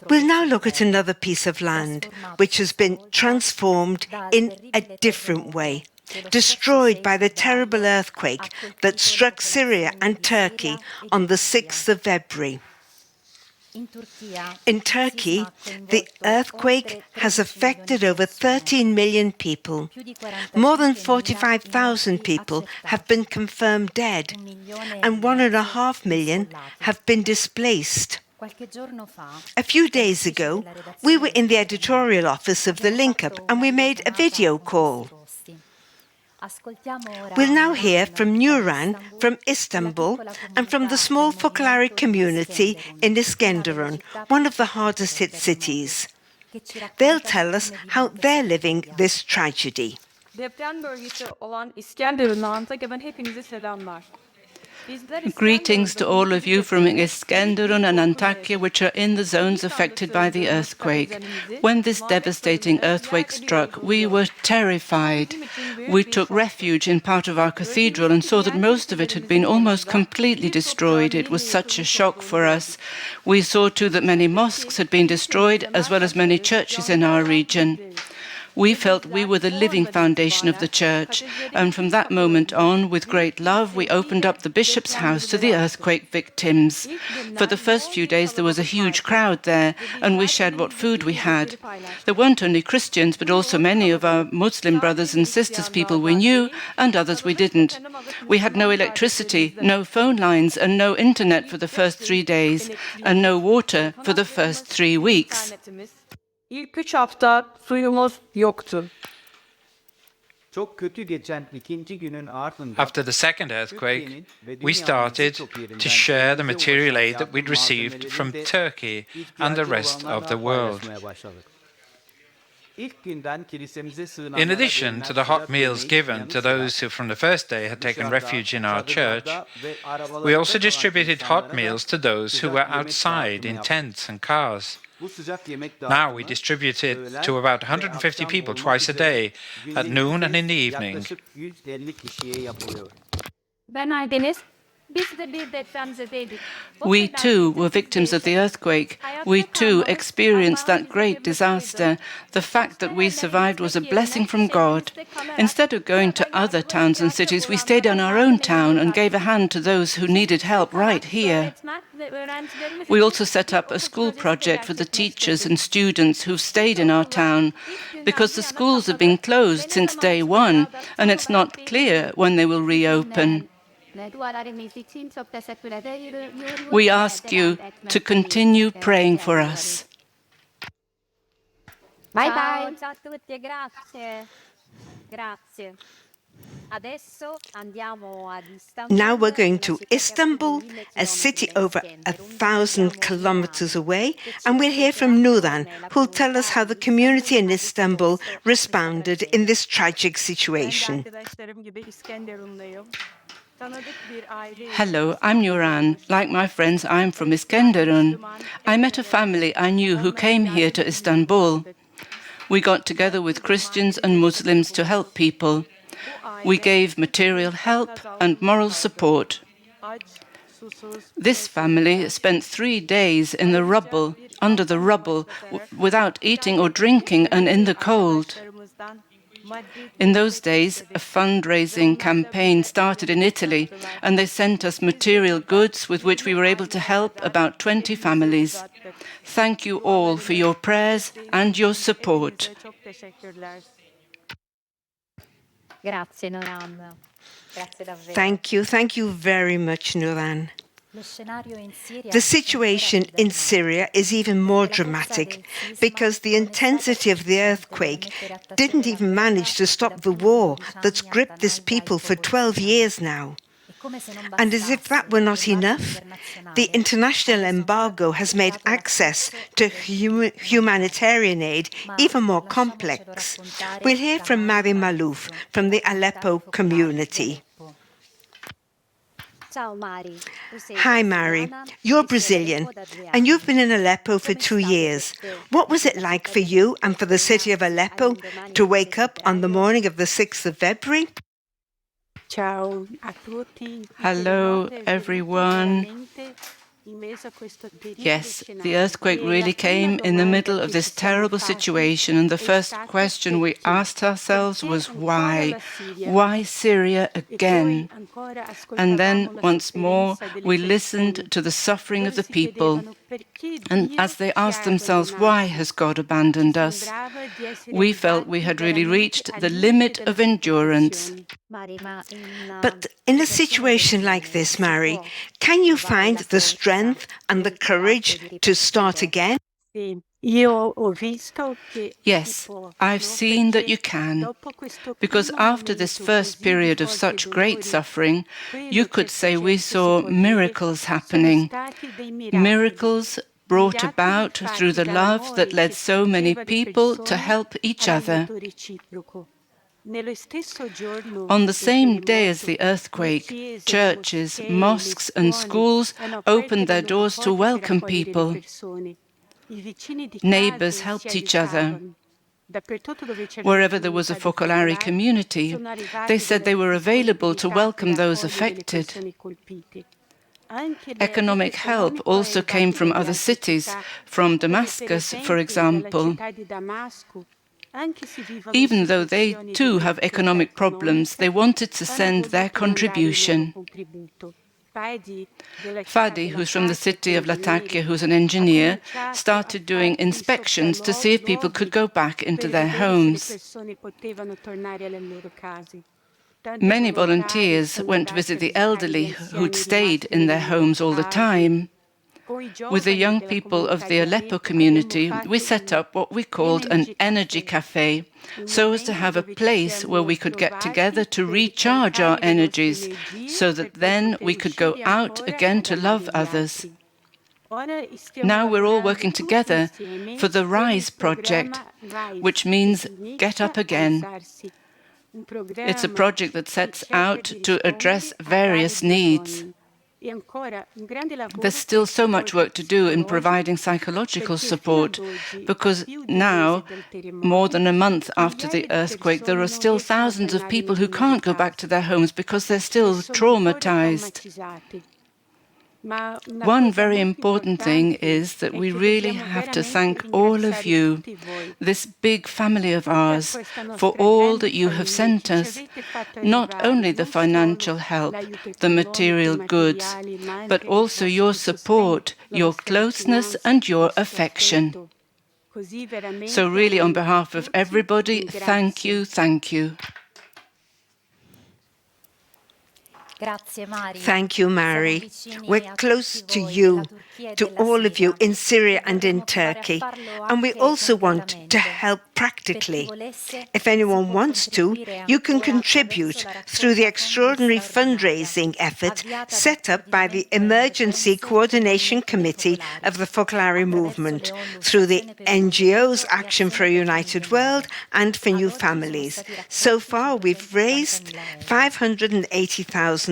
We'll now look at another piece of land which has been transformed in a different way, destroyed by the terrible earthquake that struck Syria and Turkey on the 6th of February. In Turkey, the earthquake has affected over 13 million people. More than 45,000 people have been confirmed dead, and 1.5 million have been displaced. A few days ago, we were in the editorial office of the Link Up and we made a video call. We'll now hear from Nuran from Istanbul and from the small Focolari community in Iskenderun, one of the hardest hit cities. They'll tell us how they're living this tragedy. Deprem bölgesi olan İskenderun'dan hepinize selamlar. Greetings to all of you from Iskenderun and Antakya, which are in the zones affected by the earthquake. When this devastating earthquake struck, we were terrified. We took refuge in part of our cathedral and saw that most of it had been almost completely destroyed. It was such a shock for us. We saw too that many mosques had been destroyed, as well as many churches in our region. We felt we were the living foundation of the church, and from that moment on, with great love, we opened up the bishop's house to the earthquake victims. For the first few days, there was a huge crowd there, and we shared what food we had. There weren't only Christians, but also many of our Muslim brothers and sisters, people we knew, and others we didn't. We had no electricity, no phone lines, and no internet for the first 3 days, and no water for the first 3 weeks. İlk 3 hafta suyumuz yoktu. After the second earthquake, we started to share the material aid that we'd received from Turkey and the rest of the world. In addition to the hot meals given to those who from the first day had taken refuge in our church, we also distributed hot meals to those who were outside in tents and cars. Now we distribute it to about 150 people twice a day, at noon and in the evening. We too were victims of the earthquake. We too experienced that great disaster. The fact that we survived was a blessing from God. Instead of going to other towns and cities, we stayed in our own town and gave a hand to those who needed help right here. We also set up a school project for the teachers and students who've stayed in our town, because the schools have been closed since day one, and it's not clear when they will reopen. We ask you to continue praying for us. Bye bye. Ciao a tutti, grazie. Grazie. Now we're going to Istanbul, a city over 1,000 kilometers away, and we'll hear from Nuran, who'll tell us how the community in Istanbul responded in this tragic situation. Hello, I'm Nuran. Like my friends, I'm from Iskenderun. I met a family I knew who came here to Istanbul. We got together with Christians and Muslims to help people. We gave material help and moral support. This family spent 3 days in the rubble, under the rubble, without eating or drinking and in the cold. In those days, a fundraising campaign started in Italy, and they sent us material goods with which we were able to help about 20 families. Thank you all for your prayers and your support. Thank you very much, Nuran. The situation in Syria is even more dramatic because the intensity of the earthquake didn't even manage to stop the war that's gripped this people for 12 years now. And as if that were not enough, the international embargo has made access to humanitarian aid even more complex. We'll hear from Mari Malouf from the Aleppo community. Hi, Mari. You're Brazilian, and you've been in Aleppo for 2 years. What was it like for you and for the city of Aleppo to wake up on the morning of the 6th of February? Hello, everyone. Yes, the earthquake really came in the middle of this terrible situation, and the first question we asked ourselves was why? Why Syria again? And then, once more, we listened to the suffering of the people, and as they asked themselves, why has God abandoned us? We felt we had really reached the limit of endurance. But in a situation like this, Mary, can you find the strength and the courage to start again? Yes, I've seen that you can, because after this first period of such great suffering, you could say we saw miracles happening. Miracles brought about through the love that led so many people to help each other. On the same day as the earthquake, churches, mosques and schools opened their doors to welcome people. Neighbours helped each other. Wherever there was a Focolari community, they said they were available to welcome those affected. Economic help also came from other cities, from Damascus, for example. Even though they too have economic problems, they wanted to send their contribution. Fadi, who's from the city of Lattakia, who's an engineer, started doing inspections to see if people could go back into their homes. Many volunteers went to visit the elderly who'd stayed in their homes all the time. With the young people of the Aleppo community, we set up what we called an energy cafe, so as to have a place where we could get together to recharge our energies, so that then we could go out again to love others. Now we're all working together for the RISE project, which means Get Up Again. It's a project that sets out to address various needs. There's still so much work to do in providing psychological support, because now, more than a month after the earthquake, there are still thousands of people who can't go back to their homes because they're still traumatized. One very important thing is that we really have to thank all of you, this big family of ours, for all that you have sent us, not only the financial help, the material goods, but also your support, your closeness and your affection. So really, on behalf of everybody, thank you, thank you. Thank you, Mary. We're close to you, to all of you in Syria and in Turkey, and we also want to help practically. If anyone wants to, you can contribute through the extraordinary fundraising effort set up by the Emergency Coordination Committee of the Focolari Movement, through the NGOs Action for a United World and for New Families. So far, we've raised €580,000.